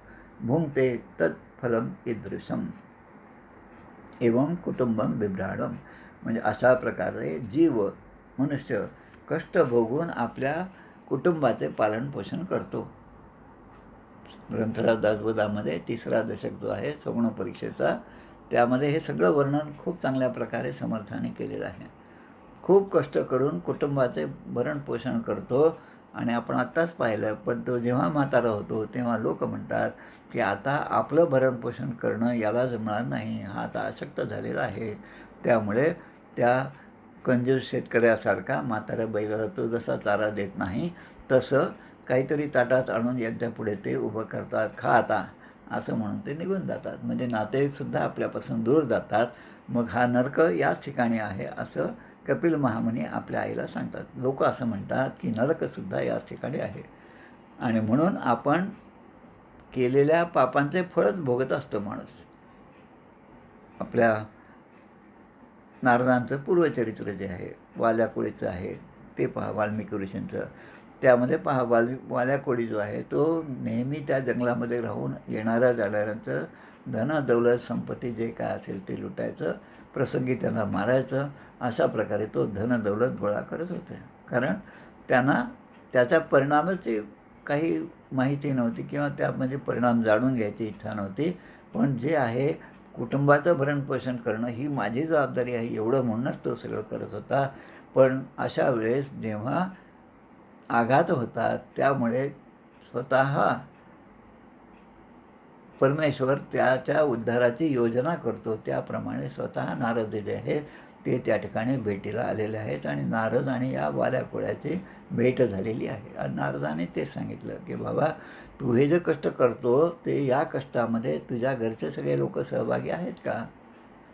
भुंक्ते तत्फलम ईदृशम. एवं कुटुंबं बिभ्राणम म्हणजे अशा प्रकारे जीव मनुष्य कष्ट भोगून आपल्या कुटुंबाचे पालनपोषण करतो. ग्रंथराज दासबोधामध्ये 3रा दशक जो आहे सगुण परीक्षेचा त्यामध्ये हे सगळं वर्णन खूप चांगल्या प्रकारे समर्थाने केलेलं आहे. खूप कष्ट करून कुटुंबाचे भरणपोषण करतो आणि आपण आत्ताच पाहिलं, पण तो जेव्हा म्हातारा होतो तेव्हा लोक म्हणतात की आता आपलं भरणपोषण करणं याला जमणार नाही, हा आता अशक्त झालेला आहे. त्यामुळे त्या कंजूस शेतकऱ्यासारखा म्हाताऱ्या बैलाला तो जसा चारा देत नाही तसं काहीतरी ताटात आणून यांच्यापुढे ते उभं करतात, खा आता असं म्हणून ते निघून जातात. म्हणजे नातेवाईकसुद्धा आपल्यापासून दूर जातात. मग हा नरक याच ठिकाणी आहे असं कपिल महामुनी आपल्या आईला सांगतात. लोक असं म्हणतात की नरकसुद्धा याच ठिकाणी आहे आणि म्हणून आपण केलेल्या पापांचे फळच भोगत असतो माणूस. आपल्या नारदांचं पूर्वचरित्र जे आहे वाल्या कोळीचं आहे ते पहा, वाल्मिकी ऋषींचं. त्यामध्ये पहा वाल्या कोळी जो आहे तो नेहमी त्या जंगलामध्ये राहून येणाऱ्या जाणाऱ्यांचं धन दौलत संपत्ती जे काय असेल ते लुटायचं, प्रसंगी त्यांना मारायचं, अशा प्रकारे तो धन दौलत गोळा करत होते. कारण त्यांना त्याचा परिणामाची काही माहिती नव्हती किंवा त्यामध्ये परिणाम जाणून घ्यायची इच्छा नव्हती. पण जे आहे कुटुंबाचं भरणपोषण करणं ही माझी जबाबदारी आहे एवढं म्हणूनच तो सगळं करत होता. पण अशा वेळेस जेव्हा आघात होतात त्यामुळे स्वतः परमेश्वर त्याच्या उद्धाराची योजना करतो. त्याप्रमाणे स्वतः नारद जे आहेत ते त्या ठिकाणी भेटीला आलेले आहेत आणि नारद आणि या वाल्या कोळ्याची भेट झालेली आहे. आणि नारदाने ते सांगितलं की बाबा तू हे जे कष्ट करतो ते या कष्टामध्ये तुझ्या घरचे सगळे लोक सहभागी आहेत का?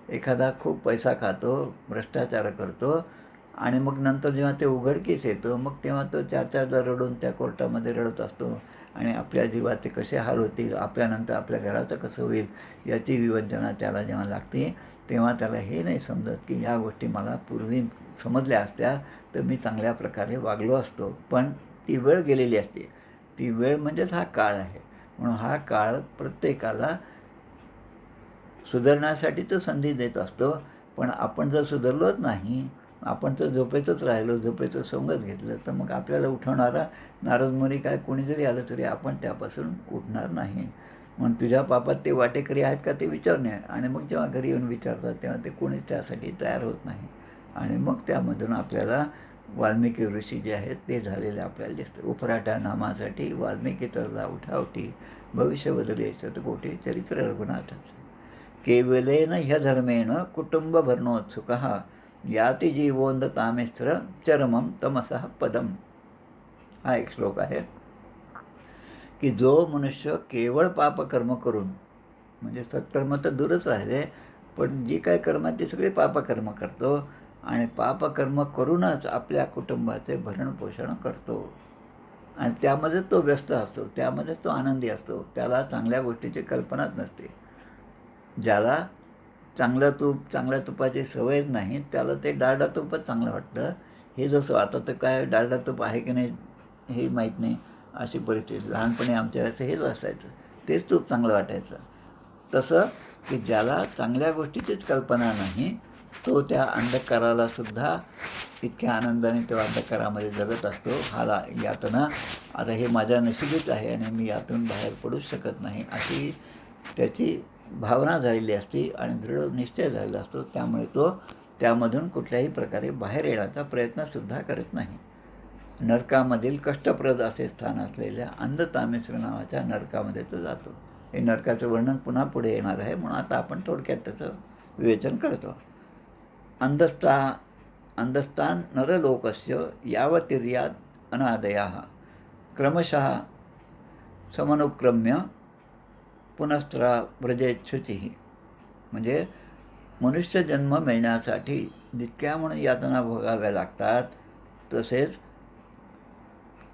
एखादा खूप पैसा खातो, भ्रष्टाचार करतो आणि मग नंतर जेव्हा ते उघडकीस येतं मग तेव्हा तो चार रडून त्या कोर्टामध्ये रडत असतो आणि आपल्या जीवाचे कसे हाल होतील, आपल्यानंतर आपल्या घराचं कसं होईल याची विवंचना त्याला जेव्हा लागते तेव्हा त्याला हे नाही समजत की या गोष्टी मला पूर्वी समजल्या असत्या तर मी चांगल्या प्रकारे वागलो असतो. पण ती वेळ गेलेली असते. ती वेळ म्हणजेच हा काळ आहे. म्हणून हा काळ प्रत्येकाला सुधारण्यासाठी तर संधी देत असतो. पण आपण जर सुधारलोच नाही, आपण जर झोपेतच राहिलो, झोपेचं सोंगच घेतलं तर मग आपल्याला उठवणारा नारदमुनी काय कोणी जरी आलं तरी आपण त्यापासून उठणार नाही. म्हणून तुझ्या पापात ते वाटेकरी आहेत का ते विचारणे. आणि मग जेव्हा घरी येऊन विचारतात तेव्हा ते कोणीच त्यासाठी तयार होत नाही. आणि मग त्यामधून आपल्याला वाल्मिकी ऋषी जे आहेत ते झालेले आपल्याला दिसतं. उफराट्या नामासाठी वाल्मिकी तरला उठावटी, भविष्य बदले शतकोटी चरित्र रघुनाथाचं. केवलेन ह्यधर्मेण कुटुंब भरणोत्सुकः याति जीवोंद तामेस्त्र चरमम तमसः पदम. हा एक श्लोक आहे की जो मनुष्य केवळ पापकर्म करून, म्हणजे सत्कर्म तर दूरच राहिले, पण जी काय कर्म आहे ती सगळी पापकर्म करतो आणि पापकर्म करूनच आपल्या कुटुंबाचे भरणपोषण करतो आणि त्यामध्येच तो व्यस्त असतो, त्यामध्येच तो आनंदी असतो. त्याला चांगल्या गोष्टीची कल्पनाच नसते. ज्याला चांगल्या तुपाची सवयच नाही त्याला ते डालडा तुपच चांगलं वाटतं. हे जसं आता तर काय डालडा तूप आहे की नाही हे माहीत नाही अशी परिस्थिती. लहानपणी आमच्या वेळेस हेच असायचं, तेच तूप चांगलं वाटायचं. तसं की ज्याला चांगल्या गोष्टीचीच कल्पना नाही तो त्या अंधकाराला सुद्धा इतक्या आनंदाने त्या अंधकारामध्ये जगत असतो. हाला यातना आता हे माझ्या नशिबीच आहे आणि मी यातून बाहेर पडूच शकत नाही अशी त्याची भावना झालेली असते आणि दृढ निश्चय झालेला असतो. त्यामुळे तो त्यामधून कुठल्याही प्रकारे बाहेर येण्याचा प्रयत्नसुद्धा करत नाही. नरकामधील कष्टप्रद असे स्थान असलेल्या अंधतामेश्वर नावाच्या नरकामध्ये तो जातो. हे नरकाचं वर्णन पुन्हा पुढे येणार आहे म्हणून आता आपण थोडक्यात त्याचं विवेचन करतो. अंधस्तान नरलोकस्य यावतिर्यात अनादयाः क्रमशः समनुक्रम्य पुनस्त्रा व्रजेच्छुचिः. म्हणजे मनुष्य जन्म मिळण्यासाठी जितक्या म्हणून यातना भोगाव्या लागतात तसेच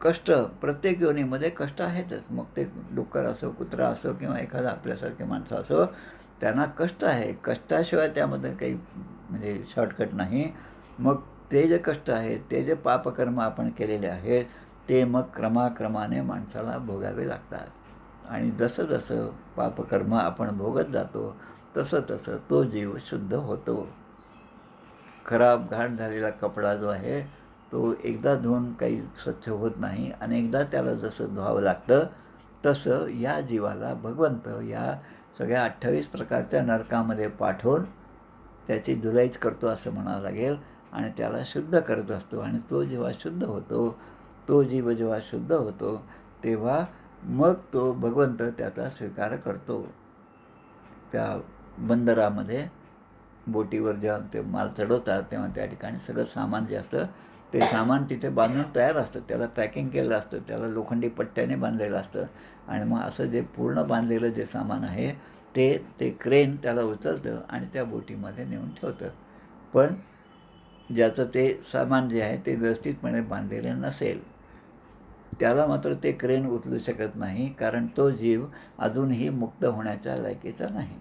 कष्ट प्रत्येक योनीमध्ये कष्ट आहेतच. मग ते डुक्कर असो, कुत्रा असो किंवा एखादा आपल्यासारखे माणसं असो, त्यांना कष्ट आहे. कष्टाशिवाय त्यामध्ये काही म्हणजे शॉर्टकट नाही. मग ते जे कष्ट आहेत ते जे पापकर्म आपण केलेले आहेत ते मग क्रमाक्रमाने माणसाला भोगावे लागतात. आणि जसं जसं पापकर्म आपण भोगत जातो तसं तसं तो जीव शुद्ध होतो. खराब घाण झालेला कपडा जो आहे तो एकदा धुवून काही स्वच्छ होत नाही. अनेकदा त्याला जसं धुवावं लागतं तसं या जीवाला भगवंत या सगळ्या 28 प्रकारच्या नरकामध्ये पाठवून त्याची धुलाईच करतो असं म्हणावं लागेल आणि त्याला शुद्ध करत असतो. आणि तो जेव्हा शुद्ध होतो, तो जीव जेव्हा शुद्ध होतो तेव्हा मग तो भगवंत त्याचा स्वीकार करतो. त्या बंदरामध्ये बोटीवर जेव्हा ते माल चढवतात तेव्हा त्या ठिकाणी सगळं सामान जे असतं ते सामान तिथे बांधून तयार असतं. त्याला पॅकिंग केलेलं असतं, त्याला लोखंडी पट्ट्याने बांधलेलं असतं आणि मग असं जे पूर्ण बांधलेलं जे सामान आहे ते क्रेन त्याला उचलतं आणि त्या बोटीमध्ये नेऊन ठेवतं. पण ज्याचं ते सामान जे आहे ते व्यवस्थितपणे बांधलेलं नसेल त्याला मात्र ते क्रेन उचलू शकत नाही, कारण तो जीव अजूनही मुक्त होण्याच्या लायकीचा नाही.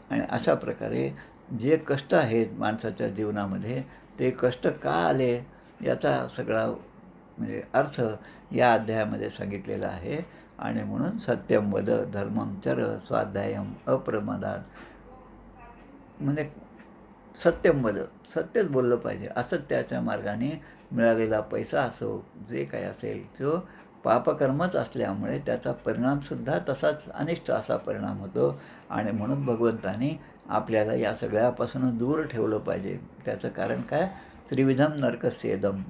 आणि अशा प्रकारे जे कष्ट आहेत माणसाच्या जीवनामध्ये ते कष्ट का आले याचा सगळा म्हणजे अर्थ या अध्यायामध्ये सांगितलेला आहे. आणि म्हणून सत्यम वद धर्मम चर स्वाध्यायम अप्रमादात, म्हणजे सत्यम वद, सत्यच बोललं पाहिजे. असत्याच्या मार्गाने मिळालेला पैसा असो जे काही असेल तो पापकर्मच असल्यामुळे त्याचा परिणामसुद्धा तसाच अनिष्ट असा परिणाम होतो. आणि म्हणून भगवंतानी आपल्याला या सगळ्यापासून दूर ठेवलं पाहिजे. त्याचं कारण काय? त्रिविधम नरकस्येदम,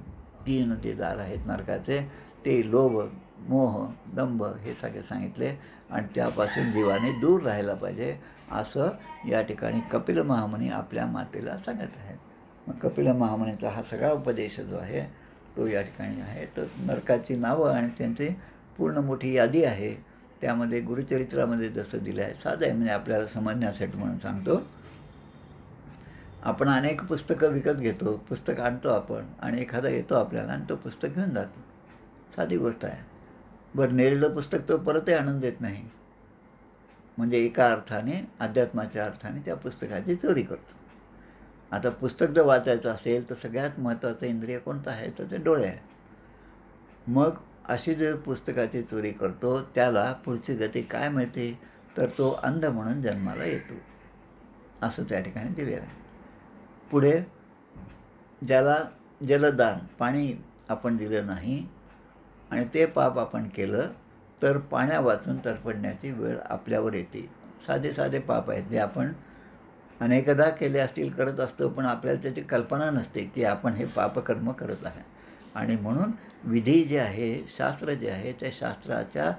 3 जे दार आहेत नरकाचे, ते लोभ, मोह, दंभ हे सगळे सांगितले आणि त्यापासून जीवाने दूर राहायला पाहिजे असं या ठिकाणी कपिल महामुनी आपल्या मातेला सांगत आहेत. मग कपिल महामुनीचा हा सगळा उपदेश जो आहे तो या ठिकाणी आहे. तर नरकाची नावं आणि त्यांची पूर्ण मोठी यादी आहे. त्यामध्ये गुरुचरित्रामध्ये जसं दिलं आहे, साधं आहे म्हणजे आपल्याला समजण्यासाठी म्हणून सांगतो. आपण अनेक पुस्तकं विकत घेतो, पुस्तक आणतो आपण आणि एखादा येतो आपल्याला आणि तो पुस्तक घेऊन जातो. साधी गोष्ट आहे. बरं, नेलेलं पुस्तक तो परतही आणून देत नाही. म्हणजे एका अर्थाने अध्यात्माच्या अर्थाने त्या पुस्तकाची चोरी करतो. आता पुस्तक जर वाचायचं असेल तर सगळ्यात महत्त्वाचं इंद्रिय कोणतं आहे? तर ते डोळे आहे. मग अशी जर पुस्तकाची चोरी करतो त्याला पुढची गती काय मिळते? तर तो अंध म्हणून जन्माला येतो, असं त्या ठिकाणी दिलेलं आहे. पुढे ज्याला जलदान, पाणी आपण दिलं नाही आणि ते पाप आपण केलं तर पाण्या वाचून तरपडण्याची वेळ आपल्यावर येते. साधे साधे पाप आहेत जे आपण अनेकदा केले असतील, करत असतो, पण आपल्याला त्याची कल्पना नसते की आपण हे पापकर्म करत आहे. आणि म्हणून विधी जे आहे, शास्त्र जे आहे, त्या शास्त्राच्या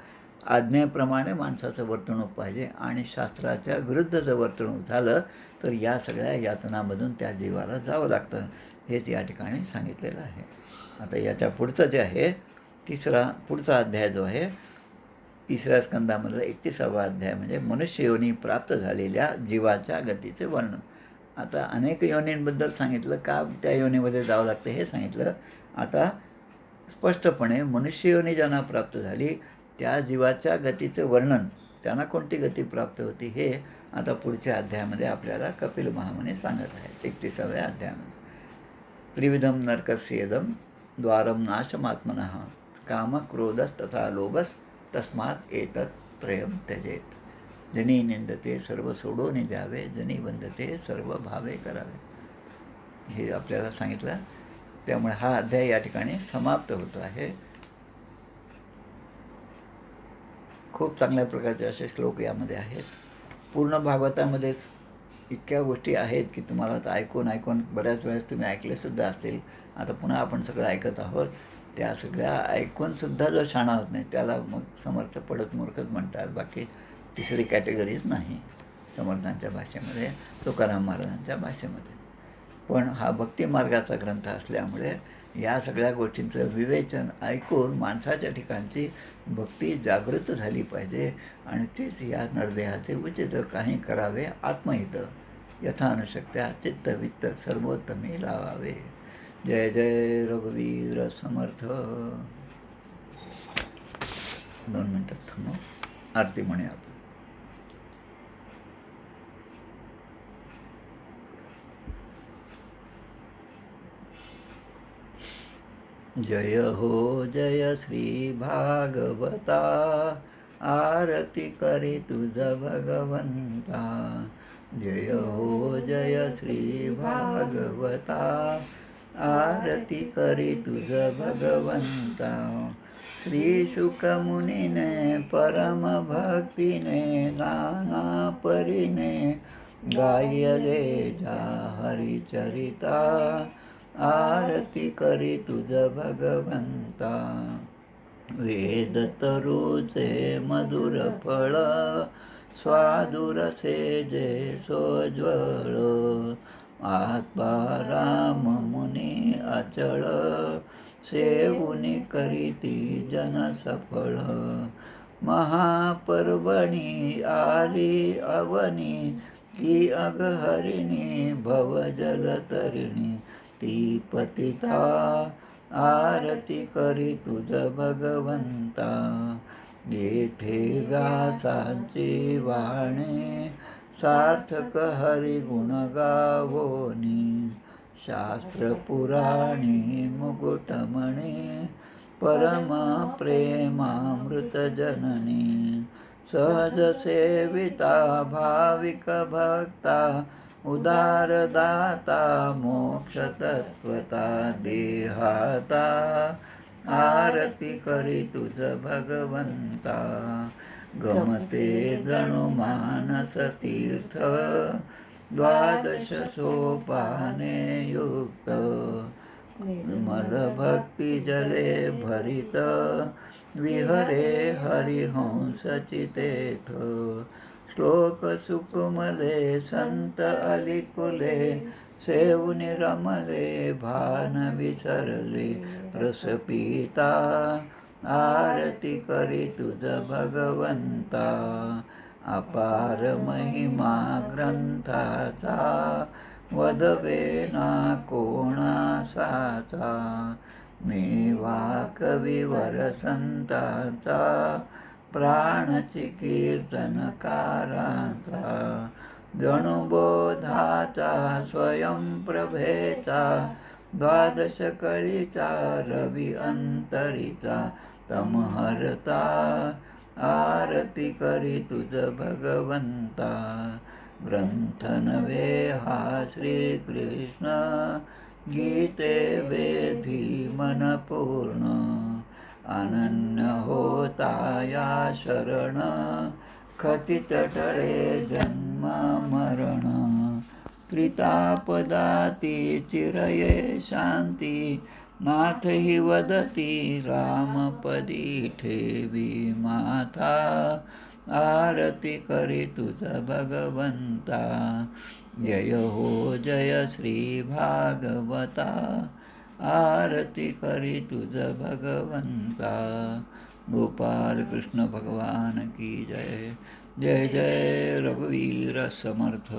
आज्ञेप्रमाणे माणसाचं वर्तणूक पाहिजे. आणि शास्त्राच्या विरुद्ध जर वर्तणूक झालं तर या सगळ्या यातनामधून त्या जीवाला जावं लागतं. हेच या ठिकाणी सांगितलेलं आहे. आता याच्या पुढचं जे आहे पुढचा अध्याय जो आहे 3ऱ्या स्कंदामधला 31वा अध्याय म्हणजे मनुष्य योनी प्राप्त झालेल्या जीवाच्या गतीचे वर्णन. आता अनेक योनींबद्दल सांगितलं, का त्या योनीमध्ये जावं लागतं हे सांगितलं. आता स्पष्टपणे मनुष्य योनी ज्यांना प्राप्त झाली त्या जीवाच्या गतीचे वर्णन, त्यांना कोणती गती प्राप्त होती हे आता पुढच्या अध्यायामध्ये आपल्याला कपिल महामुनी सांगत आहेत. 31व्या अध्यायामध्ये त्रिविधम नरकस्येदम द्वारम नाशमात्मनः काम क्रोधस्तथा लोभस तस्मात् एतत् त्रयम त्यजेत. जनी निंदते सर्व सोडून द्यावे, जनी वंदते सर्व भावे करावे, हे आपल्याला सांगितलं. त्यामुळे हा अध्याय या ठिकाणी समाप्त होत आहे. खूप चांगल्या प्रकारचे असे श्लोक यामध्ये आहेत. पूर्ण भागवतामध्येच इतक्या गोष्टी आहेत की तुम्हाला आता ऐकून बऱ्याच वेळेस तुम्ही ऐकलेसुद्धा असतील. आता पुन्हा आपण सगळं ऐकत आहोत. त्या सगळ्या ऐकूनसुद्धा जो शाणा होत नाही त्याला मग समर्थ पडत मूर्खच म्हणतात. बाकी तिसरी कॅटेगरीज नाही समर्थांच्या भाषेमध्ये, तुकाराम महाराजांच्या भाषेमध्ये. पण हा भक्तिमार्गाचा ग्रंथ असल्यामुळे या सगळ्या गोष्टींचं विवेचन ऐकून माणसाच्या ठिकाणची भक्ती जागृत झाली पाहिजे. आणि तेच या नरदेहाचे उचित काही करावे आत्महित, यथानुशक्त्या चित्तवित्त सर्वोत्तमे लावावे. जय जय रघुवीर समर्थ. 2 मिनिटात थांबू, आरती म्हणे आपण. जय हो जय श्री भागवता, आरती करी तुझ भगवंता. जय हो जय श्री भागवता, आरती करी तुझ भगवंता. श्री शुकमुनीने परम भक्तीने नाना परीने गायले जा हरिचरिता. आरती करी तुझ भगवंता. वेद तरुचे मधुर फळ, स्वादुरसे जे सोज्वळ. आत्मा राम मुनी अचळ, सेवुनी करीती जन सफळ. महापर्वणी आली अवनी, की अगहरिणी भवजलतरिणी. ती पतिता आरती करी तुझ भगवंता. येथे व्यासांची वाणे, सार्थक हरिगुण गावोनी. शास्त्र पुराणी मुकुटमणी परम प्रेमामृत जननी. सहज सेविता भाविक भक्ता उदार दाता मोक्ष तत्वता देहाता. आरती करी तुझ भगवंता गमते जणू मानस तीर्थ. द्वादश सोपाने युक्त मद भक्ती जले भरित. विहरे हरिहंस चितेथ श्लोक सुकुमले संत अलिकुले. सेवुनि रमले भान विसरले रस पिता. आरती करी तुझ भगवंता अपार महिमा ग्रंथाचा. वदवे ना कोणासाचा मेवा कविवर संताचा. प्राणची कीर्तनकाराचा जणू बोधाचा स्वयंप्रभेचा. द्वादश कळीचा रवी अंतरीचा तमहरता. आरती करी तुझ भगवंता ग्रंथ नव्हे हा श्रीकृष्ण. गीते वेधी मन पूर्ण अनन्य होता या शरण. खचित टळे जन्म मरण. त्रितापदाती चिरये शांती. नाथ हि वदती रामपदी ठेवी माथा. आरती करी तुझ भगवंता जय हो जय श्री भागवता. आरती करी तुझ भगवंता. गोपाल कृष्ण भगवान की जय. जय जय रघुवीर समर्थ.